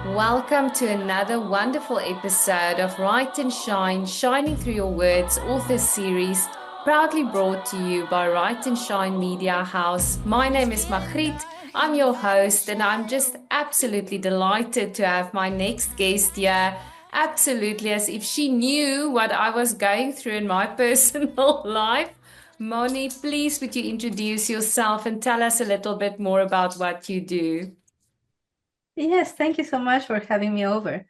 Welcome to another wonderful episode of Write and Shine, Shining Through Your Words author series, proudly brought to you by Write and Shine Media House. My name is Magriet. I'm your host, and I'm just absolutely delighted to have my next guest here. Absolutely, as if she knew what I was going through in my personal life. Moni, please would you introduce yourself and tell us a little bit more about what you do? Yes, thank you so much for having me over.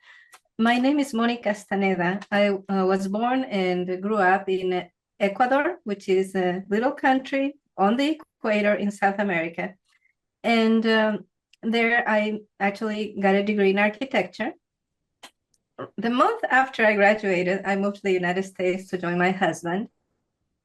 My name is Moni Castaneda. I was born and grew up in Ecuador, which is a little country on the equator in South America. And there I actually got a degree in architecture. The month after I graduated, I moved to the United States to join my husband.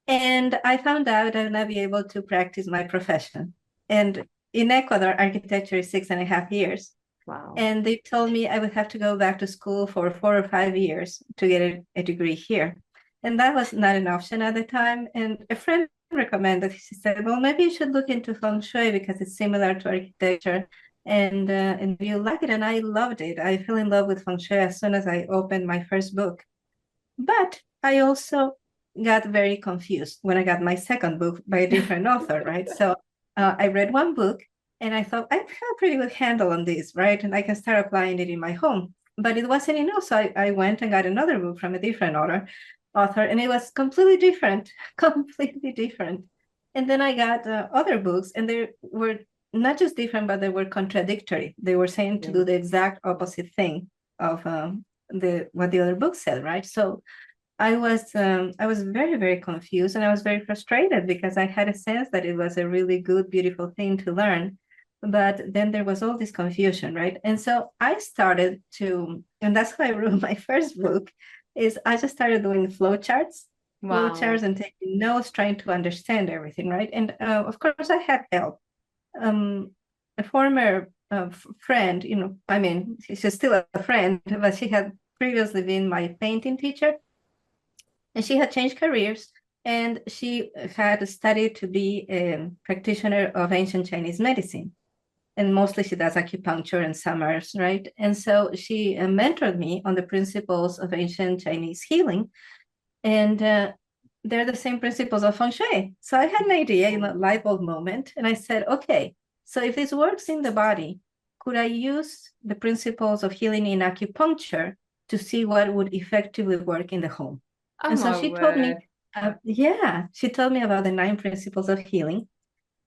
And I found out I would not be able to practice my profession. And in Ecuador, architecture is 6.5 years. Wow. And they told me I would have to go back to school for 4 or 5 years to get a degree here. And that was not an option at the time. And a friend recommended, she said, well, maybe you should look into feng shui because it's similar to architecture and you like it. And I loved it. I fell in love with feng shui as soon as I opened my first book. But I also got very confused when I got my second book by a different author, right? So I read one book and I thought, I have a pretty good handle on this, right? And I can start applying it in my home. But it wasn't enough. So I went and got another book from a different author, and it was completely different, completely different. And then I got other books, and they were not just different, but they were contradictory. They were saying to do the exact opposite thing of what the other book said, right? So I was very, very confused, and I was very frustrated because I had a sense that it was a really good, beautiful thing to learn. But then there was all this confusion, right? And so I started to, and that's how I wrote my first book, is I just started doing Wow. flowcharts and taking notes, trying to understand everything, right? And of course I had help. A former friend, I mean, she's still a friend, but she had previously been my painting teacher, and she had changed careers, and she had studied to be a practitioner of ancient Chinese medicine. And mostly she does acupuncture and summers, right? And so she mentored me on the principles of ancient Chinese healing. And they're the same principles of feng shui. So I had an idea, light bulb moment. And I said, okay, so if this works in the body, could I use the principles of healing in acupuncture to see what would effectively work in the home? Oh And so my she told me, word. she told me about the 9 principles of healing.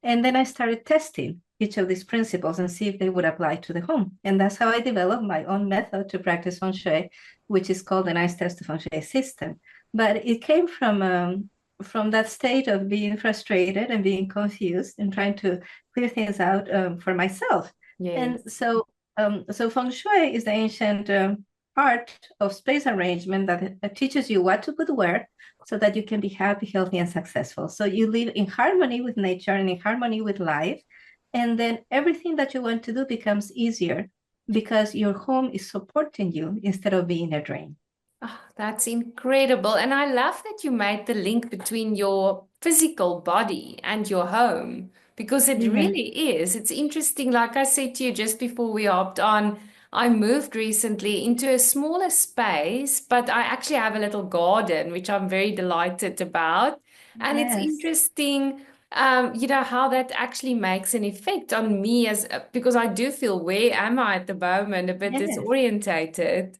And then I started testing each of these principles and see if they would apply to the home. And that's how I developed my own method to practice feng shui, which is called the Nice Test of Feng Shui system. But it came from that state of being frustrated and being confused and trying to clear things out for myself. And Yes. so feng shui is the ancient art of space arrangement that teaches you what to put where so that you can be happy, healthy, and successful. So you live in harmony with nature and in harmony with life. And then everything that you want to do becomes easier because your home is supporting you instead of being a drain. Oh, that's incredible. And I love that you made the link between your physical body and your home because it Yeah. really is. It's interesting. Like I said to you just before we hopped on, I moved recently into a smaller space, but I actually have a little garden, which I'm very delighted about. And it's Yes. interesting, how that actually makes an effect on me as because I do feel where am I at the moment, a bit Yes. disorientated.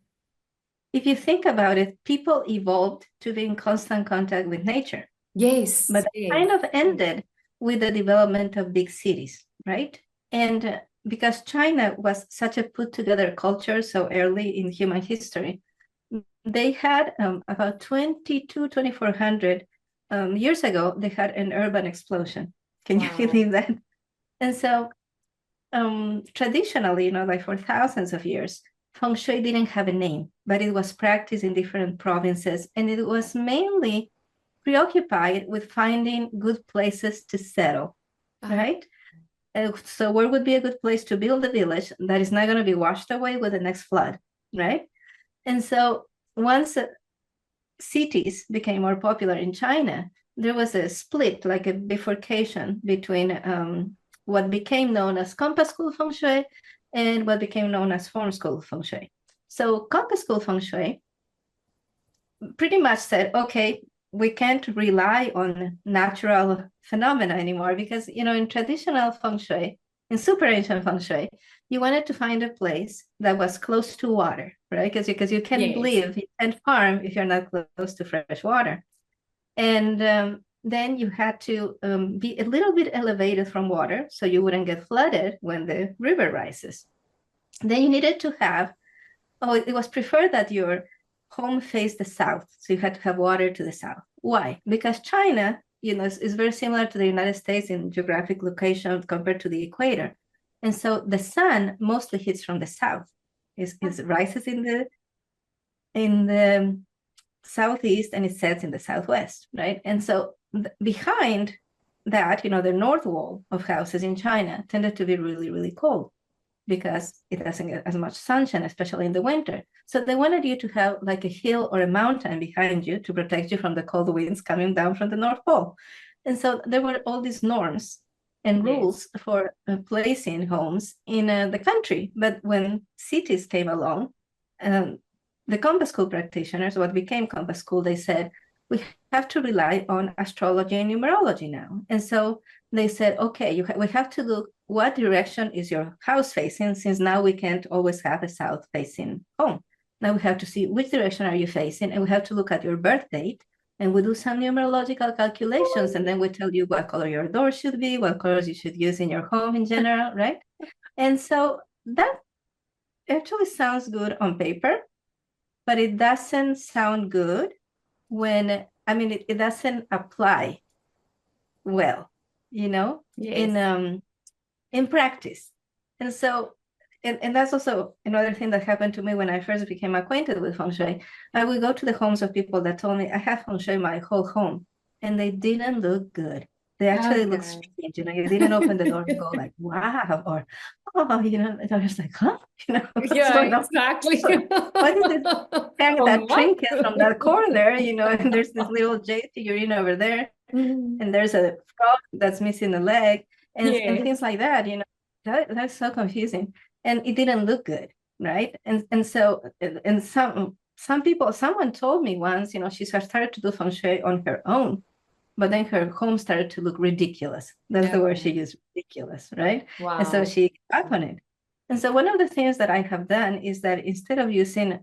If you think about it, people evolved to be in constant contact with nature, but Yes, that yes. kind of ended with the development of big cities, right? And because China was such a put together culture so early in human history, they had about 2400 years ago, they had an urban explosion. Can you Wow. believe that? And so traditionally, like for thousands of years, feng shui didn't have a name, but it was practiced in different provinces, and it was mainly preoccupied with finding good places to settle, Ah, right? So where would be a good place to build a village that is not going to be washed away with the next flood, right? And so once cities became more popular in China, there was a split, like a bifurcation between what became known as compass school feng shui and what became known as form school feng shui. So compass school feng shui pretty much said, okay, we can't rely on natural phenomena anymore because, in traditional feng shui, in super ancient feng shui, you wanted to find a place that was close to water, right? Because you can't Yes. live and farm if you're not close to fresh water. And then you had to be a little bit elevated from water so you wouldn't get flooded when the river rises. Then you needed to have, it was preferred that your home faced the south. So you had to have water to the south. Why? Because China, is very similar to the United States in geographic location compared to the equator. And so the sun mostly hits from the south. It rises in the southeast and it sets in the southwest, right? And so behind that, the north wall of houses in China tended to be really, really cold because it doesn't get as much sunshine, especially in the winter. So they wanted you to have like a hill or a mountain behind you to protect you from the cold winds coming down from the North Pole. And so there were all these norms and Yes. rules for placing homes in the country. But when cities came along, the compass school practitioners, what became compass school, they said, we have to rely on astrology and numerology now. And so they said, okay, we have to look what direction is your house facing, since now we can't always have a south facing home. Now we have to see which direction are you facing, and we have to look at your birth date, and we do some numerological calculations, and then we tell you what color your door should be, what colors you should use in your home in general, right? And so that actually sounds good on paper, but it doesn't sound good when, it doesn't apply well, Yes. in practice. And so, and that's also another thing that happened to me when I first became acquainted with feng shui. I would go to the homes of people that told me, I have feng shui my whole home, and they didn't look good. They actually looked Okay. strange. You didn't open the door and go like, wow, or, oh, and I was like, huh? What's Yeah, going on? exactly. Why did it hang Oh that my trinket from that corner, and there's this little jade figurine over there, God. and there's a frog that's missing a leg, and Yes. things like that, that's so confusing, and it didn't look good, right? And so, and some people, someone told me once, she started to do feng shui on her own, but then her home started to look ridiculous. That's the word she Okay. used, ridiculous, right? And so Wow. she gave up on it. And so one of the things that I have done is that instead of using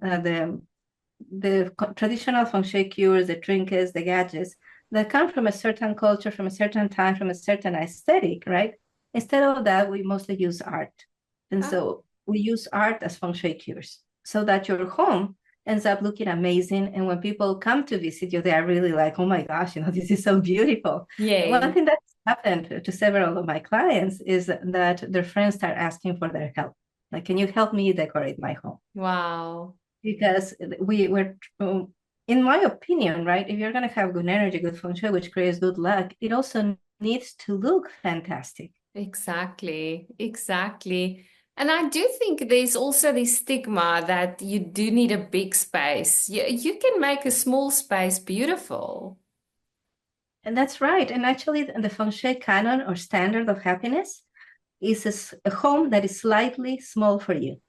the traditional feng shui cures, the trinkets, the gadgets that come from a certain culture, from a certain time, from a certain aesthetic, right? Instead of that, we mostly use art. And Ah, so we use art as feng shui cures so that your home ends up looking amazing. And when people come to visit you, they are really like, oh my gosh, this is so beautiful. And one yes. thing that's happened to several of my clients is that their friends start asking for their help. Like, can you help me decorate my home? Wow. Because we're in my opinion, right, if you're going to have good energy, good feng shui, which creates good luck, it also needs to look fantastic. Exactly. Exactly. And I do think there's also this stigma that you do need a big space. You can make a small space beautiful. And that's right. And actually, the feng shui canon or standard of happiness is a home that is slightly small for you.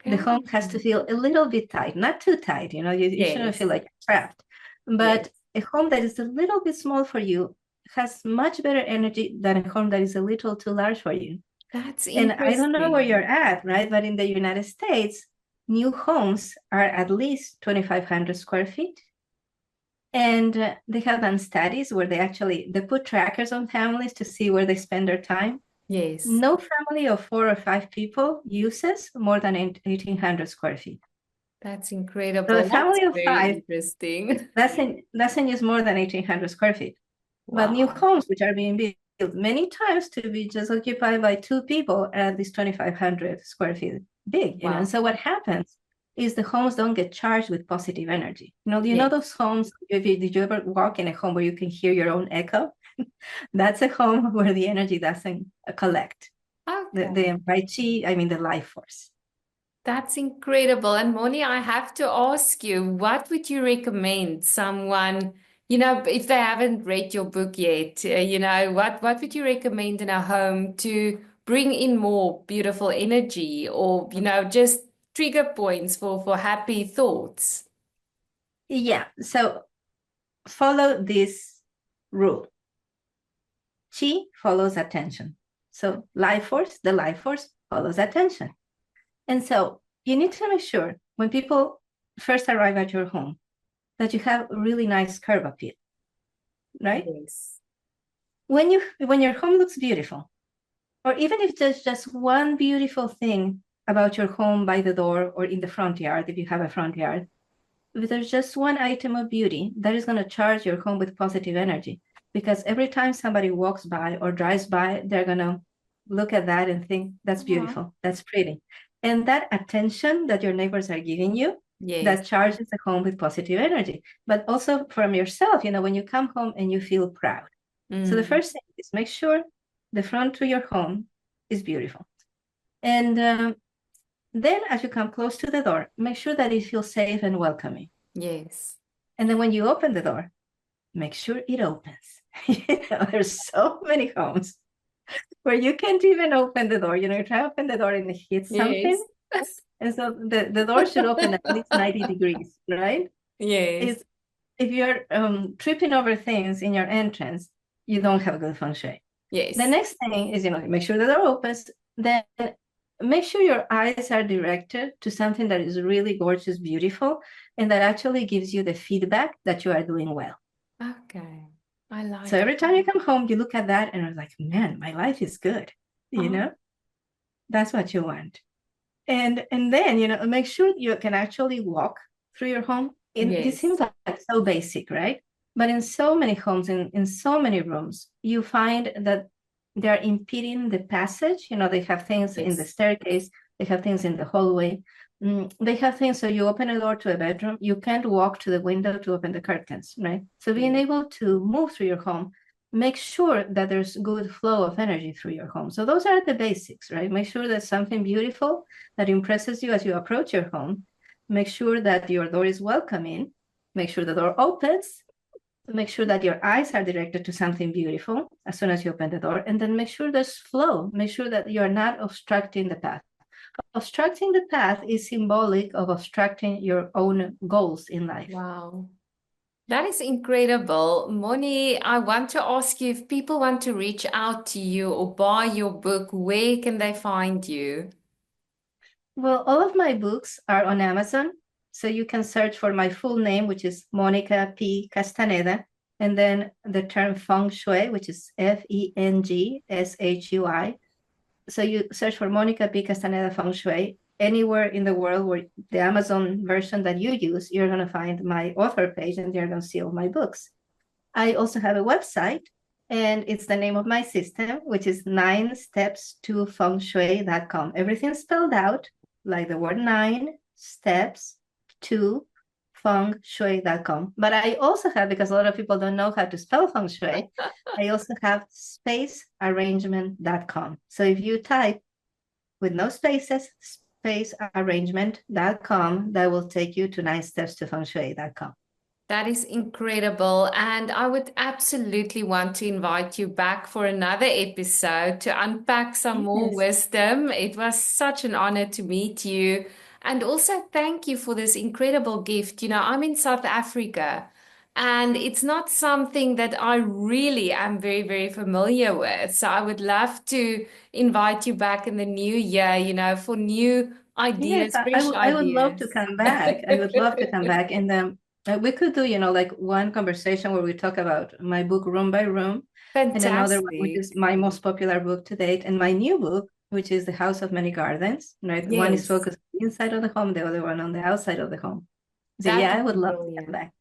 The Okay. home has to feel a little bit tight, not too tight, you shouldn't feel Yes. like you're trapped, Yes. but a home that is a little bit small for you has much better energy than a home that is a little too large for you. That's And I don't know where interesting. you're at, right? But in the United States, new homes are at least 2,500 square feet. And they have done studies where they put trackers on families to see where they spend their time. Yes. No family of 4 or 5 people uses more than 1,800 square feet. That's So a incredible. That's family of very five interesting. doesn't use more than 1,800 square feet. But new Wow. homes, which are being built many times to be just occupied by 2 people, are at least 2,500 square feet big. And Wow. so what happens is the homes don't get charged with positive energy. Yes. Those homes, did you ever walk in a home where you can hear your own echo? That's a home where the energy doesn't collect. Okay. The Bai Chi, I mean the life force. That's incredible. And Moni, I have to ask you, what would you recommend someone, if they haven't read your book yet, what would you recommend in a home to bring in more beautiful energy or, just trigger points for happy thoughts. Yeah, so follow this rule. Chi follows attention. So the life force follows attention. And so you need to make sure when people first arrive at your home that you have a really nice curb appeal, right? Yes. When your home looks beautiful, or even if there's just one beautiful thing about your home by the door or in the front yard, if you have a front yard, if there's just one item of beauty, that is going to charge your home with positive energy. Because every time somebody walks by or drives by, they're going to look at that and think, that's Uh-huh. beautiful, that's pretty. And that attention that your neighbors are giving you, Yes. that charges the home with positive energy. But also from yourself, when you come home and you feel proud. So the Mm. first thing is make sure the front to your home is beautiful. And then as you come close to the door, make sure that it feels safe and welcoming. Yes. And then when you open the door, make sure it opens. There's so many homes where you can't even open the door. You try to open the door and it hits something. Yes. And so the door should open at least 90 degrees, right? Yes. It's, if you're tripping over things in your entrance, you don't have good feng shui. The Yes. next thing is, make sure the door opens. Then make sure your eyes are directed to something that is really gorgeous, beautiful, and that actually gives you the feedback that you are doing well. Okay. I So like every time you come home, you look at that and you're like, man, my life is good. You it. know, that's what you want. And then, make sure you can actually walk through your home. This Yes. seems like so basic, right? But in so many homes, in so many rooms, you find that they're impeding the passage. They have things in the Yes. staircase, they have things in the hallway. They have things, so you open a door to a bedroom, you can't walk to the window to open the curtains, right? So being Yes. able to move through your home, make sure that there's good flow of energy through your home. So those are the basics, right? Make sure there's something beautiful that impresses you as you approach your home. Make sure that your door is welcoming. Make sure the door opens. Make sure that your eyes are directed to something beautiful as soon as you open the door. And then make sure there's flow. Make sure that you're not obstructing the path. Obstructing the path is symbolic of obstructing your own goals in life. Wow. That is incredible. Moni, I want to ask you if people want to reach out to you or buy your book, where can they find you? Well, all of my books are on Amazon. So you can search for my full name, which is Monica P. Castaneda, and then the term feng shui, which is Fengshui. So you search for Monica P. Castaneda Feng Shui. Anywhere in the world where the Amazon version that you use, you're going to find my author page and you're going to see all my books. I also have a website, and it's the name of my system, which is 9steps2fengshui.com. Everything's spelled out like the word 9steps to fengshui.com. But I also have, because a lot of people don't know how to spell feng shui, I also have spacearrangement.com. So if you type with no spaces, spacearrangement.com, that will take you to 9steps2fengshui.com. That is incredible. And I would absolutely want to invite you back for another episode to unpack some more Yes. wisdom. It was such an honor to meet you. And also, thank you for this incredible gift. I'm in South Africa, and it's not something that I really am very, very familiar with. So I would love to invite you back in the new year, for new Yes, ideas, I fresh would I would love to ideas. come back. I would love to come back. And we could do, like one conversation where we talk about my book Room by Room, and another one, which is Fantastic. my most popular book to date, and my new book, which is The House of Many Gardens, right? One is Yes. focused on the inside of the home, the other one on the outside of the home. So That yeah, I would would be love to come brilliant. back.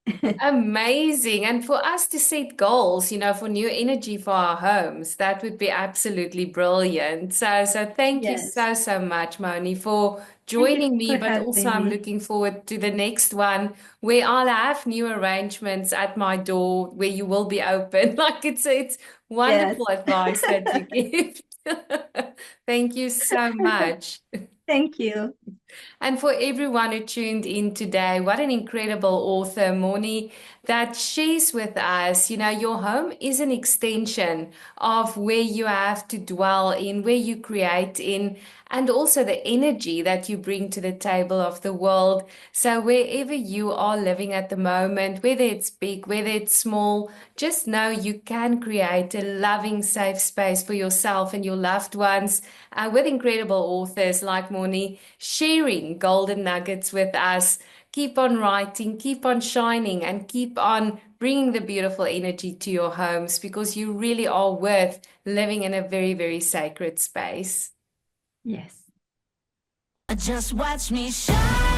Amazing. And for us to set goals, for new energy for our homes, that would be absolutely brilliant. So thank you Yes. so, so much, Moni, for Thank you joining me. for But also having I'm me. looking forward to the next one where I'll have new arrangements at my door where you will be open. Like it's Yes. wonderful advice that you give. Thank you so much. Thank you. And for everyone who tuned in today, what an incredible author, Moni, that shares with us, your home is an extension of where you have to dwell in, where you create in, and also the energy that you bring to the table of the world. So wherever you are living at the moment, whether it's big, whether it's small, just know you can create a loving, safe space for yourself and your loved ones with incredible authors like Moni sharing golden nuggets with us. Keep on writing, keep on shining, and keep on bringing the beautiful energy to your homes because you really are worth living in a very, very sacred space. Yes. Just watch me shine.